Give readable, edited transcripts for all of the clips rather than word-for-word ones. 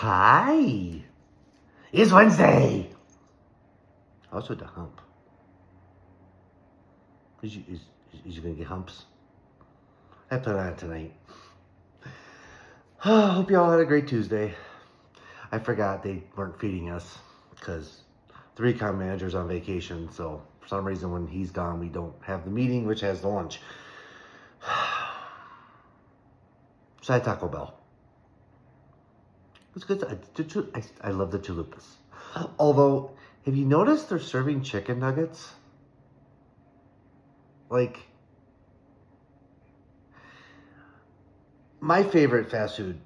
Hi. It's Wednesday. Also the hump. Is you gonna get humps? I plan on it tonight. Hope y'all had a great Tuesday. I forgot they weren't feeding us because the recon manager's on vacation. So for some reason when he's gone, we don't have the meeting, which has the lunch. So I had Taco Bell. It's good. I love the chalupas. Although, have you noticed they're serving chicken nuggets? Like, my favorite fast food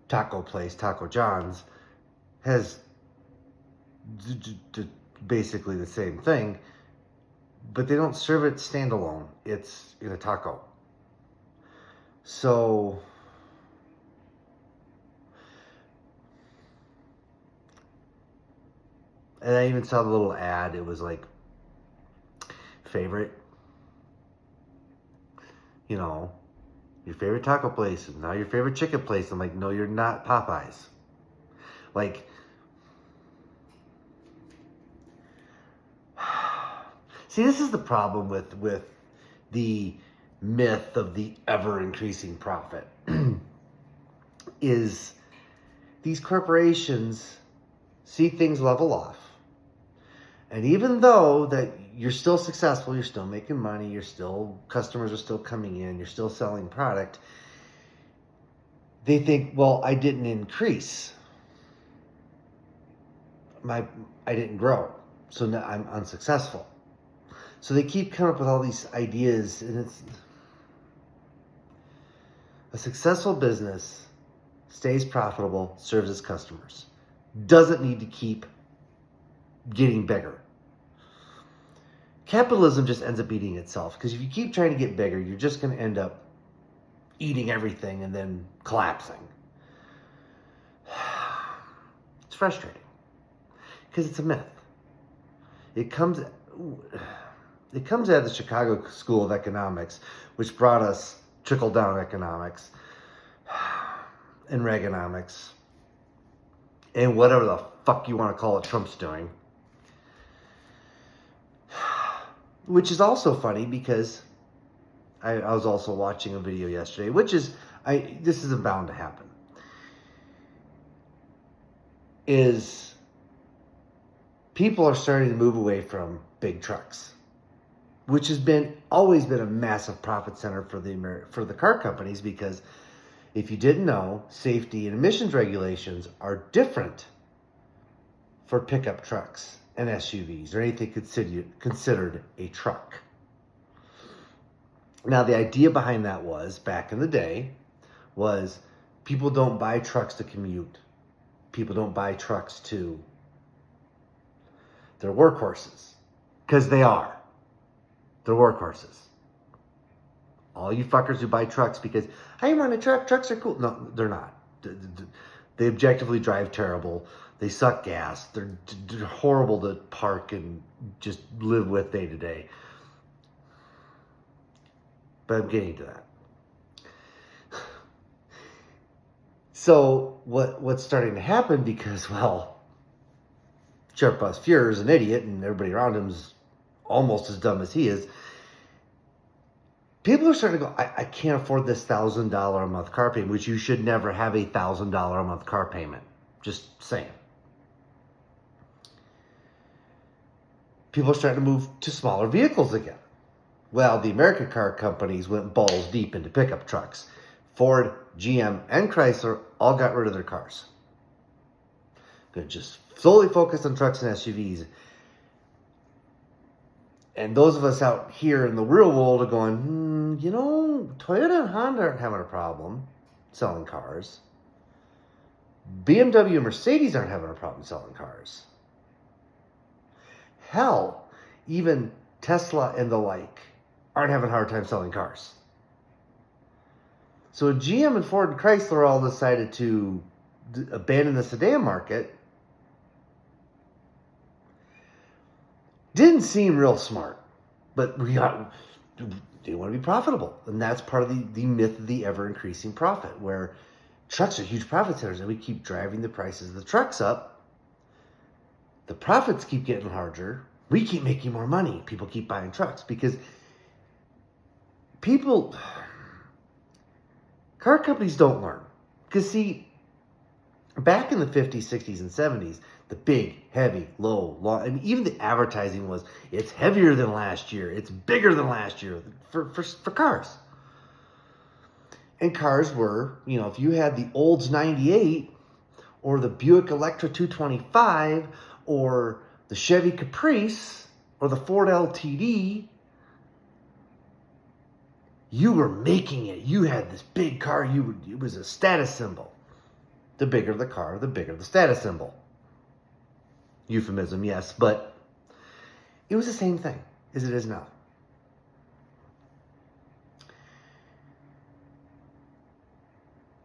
taco place, Taco John's, has basically the same thing, but they don't serve it standalone. It's in a taco. So, and I even saw the little ad. It was like, favorite, your favorite taco place, and now your favorite chicken place. I'm like, no, you're not Popeyes. Like, see, this is the problem with the myth of the ever-increasing profit. Is these corporations see things level off. And even though that you're still successful, you're still making money, customers are still coming in, you're still selling product, they think, well, I didn't increase. I didn't grow. So now I'm unsuccessful. So they keep coming up with all these ideas, and it's a successful business stays profitable, serves its customers. Doesn't need to keep getting bigger. Capitalism just ends up eating itself, because if you keep trying to get bigger, you're just going to end up eating everything and then collapsing. It's frustrating because it's a myth. It comes out of the Chicago School of Economics, which brought us trickle-down economics and Reaganomics and whatever the fuck you want to call it Trump's doing. Which is also funny because I was also watching a video yesterday, this isn't bound to happen, is people are starting to move away from big trucks, which has always been a massive profit center for the car companies, because if you didn't know, safety and emissions regulations are different for pickup trucks and SUVs or anything considered a truck. Now, the idea behind that was, back in the day, was people don't buy trucks to commute. People don't buy trucks to... They're workhorses. Because they are. They're workhorses. All you fuckers who buy trucks because, I run a truck, trucks are cool. No, they're not. They objectively drive terrible. They suck gas. They're horrible to park and just live with day to day. But I'm getting to that. So what's starting to happen, because, well, Sheriff Bus Fuhrer is an idiot and everybody around him is almost as dumb as he is. People are starting to go, I can't afford this $1,000 a month car payment, which you should never have a $1,000 a month car payment. Just saying. People are starting to move to smaller vehicles again. Well, the American car companies went balls deep into pickup trucks. Ford, GM, and Chrysler all got rid of their cars. They're just solely focused on trucks and SUVs. And those of us out here in the real world are going, Toyota and Honda aren't having a problem selling cars. BMW and Mercedes aren't having a problem selling cars. Hell, even Tesla and the like aren't having a hard time selling cars. So GM and Ford and Chrysler all decided to abandon the sedan market. Didn't seem real smart, but they want to be profitable. And that's part of the myth of the ever-increasing profit, where trucks are huge profit centers, and we keep driving the prices of the trucks up. The profits keep getting larger. We keep making more money. People keep buying trucks because car companies don't learn. Because see, back in the 50s, 60s, and 70s, the big, heavy, low, long, and even the advertising was, it's heavier than last year. It's bigger than last year for cars. And cars were, if you had the Olds 98 or the Buick Electra 225 or the Chevy Caprice or the Ford LTD, you were making it. You had this big car. It was a status symbol. The bigger the car, the bigger the status symbol. Euphemism, yes, but it was the same thing as it is now.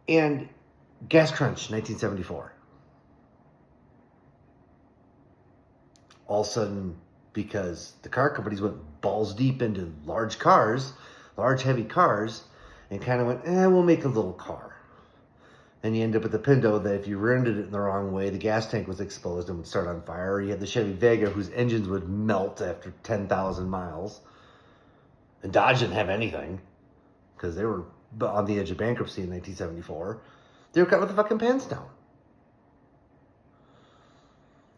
And Gas Crunch, 1974. All of a sudden, because the car companies went balls deep into large heavy cars, and kind of went, we'll make a little car. And you end up with the Pinto that if you rendered it in the wrong way, the gas tank was exposed and would start on fire. Or you had the Chevy Vega whose engines would melt after 10,000 miles. And Dodge didn't have anything because they were on the edge of bankruptcy in 1974. They were cut with the fucking pants down.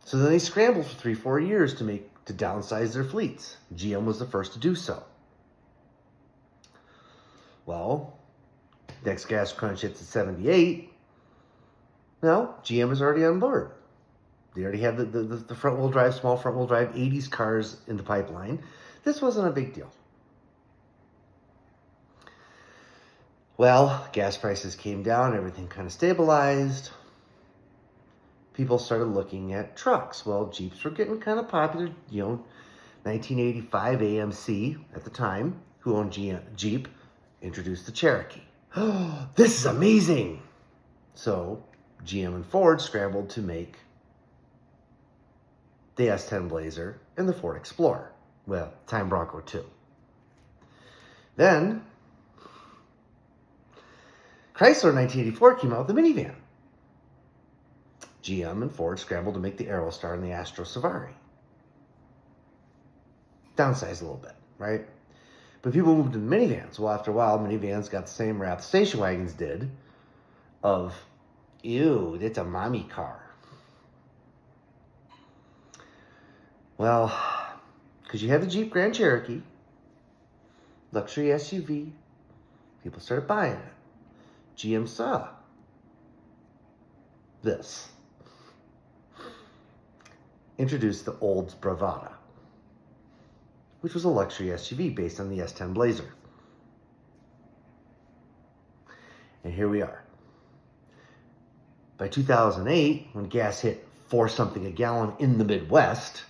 So then they scrambled for 3-4 years to downsize their fleets. GM was the first to do so. Well, next Gas Crunch hits at 78. Now, GM is already on board. They already had the front-wheel drive, small front-wheel drive, 80s cars in the pipeline. This wasn't a big deal. Well, gas prices came down, everything kind of stabilized. People started looking at trucks. Well, Jeeps were getting kind of popular. 1985 AMC at the time, who owned Jeep, introduced the Cherokee. Oh, this is amazing! So, GM and Ford scrambled to make the S10 Blazer and the Ford Explorer. Well, Time Bronco 2. Then, Chrysler in 1984 came out with the minivan. GM and Ford scrambled to make the Aerostar and the Astro Safari. Downsized a little bit, right? But people moved to minivans. Well, after a while, minivans got the same rap the station wagons did of, ew, it's a mommy car. Well, because you had the Jeep Grand Cherokee, luxury SUV, people started buying it. GM saw this. Introduced the Olds Bravada, which was a luxury SUV based on the S10 Blazer. And here we are. By 2008, when gas hit $4 something a gallon in the Midwest,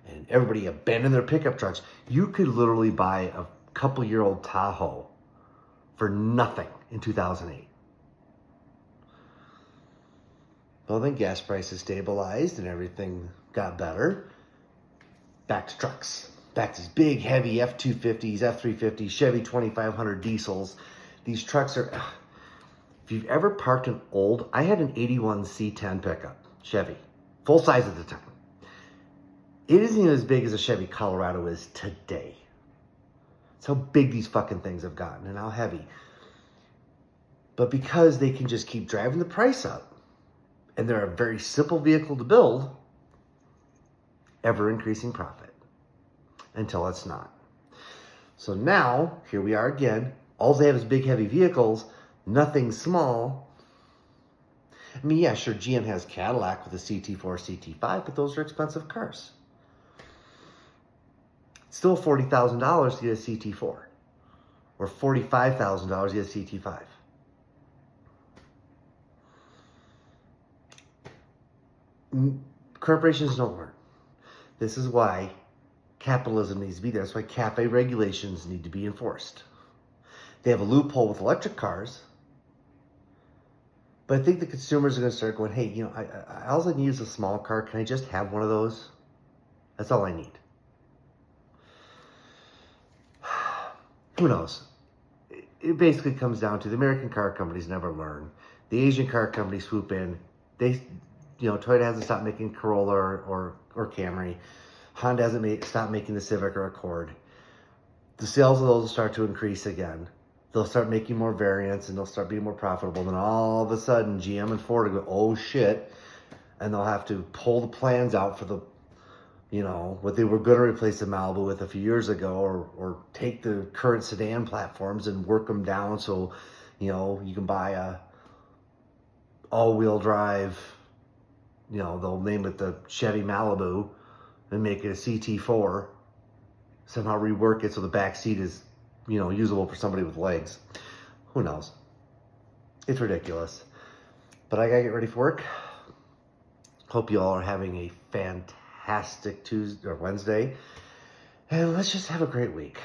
and everybody abandoned their pickup trucks, you could literally buy a couple-year-old Tahoe for nothing in 2008. Well, then gas prices stabilized and everything got better. Back to trucks. Back to these big, heavy F-250s, F-350s, Chevy 2500 diesels. These trucks are... If you've ever parked I had an 81 C10 pickup, Chevy. Full size at the time. It isn't even as big as a Chevy Colorado is today. That's how big these fucking things have gotten and how heavy. But because they can just keep driving the price up, and they're a very simple vehicle to build, ever-increasing profit until it's not. So now, here we are again. All they have is big, heavy vehicles, nothing small. I mean, yeah, sure, GM has Cadillac with a CT4, CT5, but those are expensive cars. It's still $40,000 to get a CT4, or $45,000 to get a CT5. Corporations don't learn. This is why capitalism needs to be there. That's why CAFE regulations need to be enforced. They have a loophole with electric cars, but I think the consumers are going to start going, hey, all I need is a small car. Can I just have one of those? That's all I need. Who knows? It basically comes down to the American car companies never learn. the Asian car companies swoop in. They, Toyota hasn't stopped making Corolla or Camry. Honda hasn't stopped making the Civic or Accord. The sales of those will start to increase again. They'll start making more variants and they'll start being more profitable. Then all of a sudden, GM and Ford will go, oh shit, and they'll have to pull the plans out for the, what they were going to replace the Malibu with a few years ago, or take the current sedan platforms and work them down so, you can buy a all-wheel drive, they'll name it the Chevy Malibu and make it a CT4, somehow rework it so the back seat is, usable for somebody with legs. Who knows? It's ridiculous. But I gotta get ready for work. Hope you all are having a fantastic Tuesday or Wednesday. And let's just have a great week.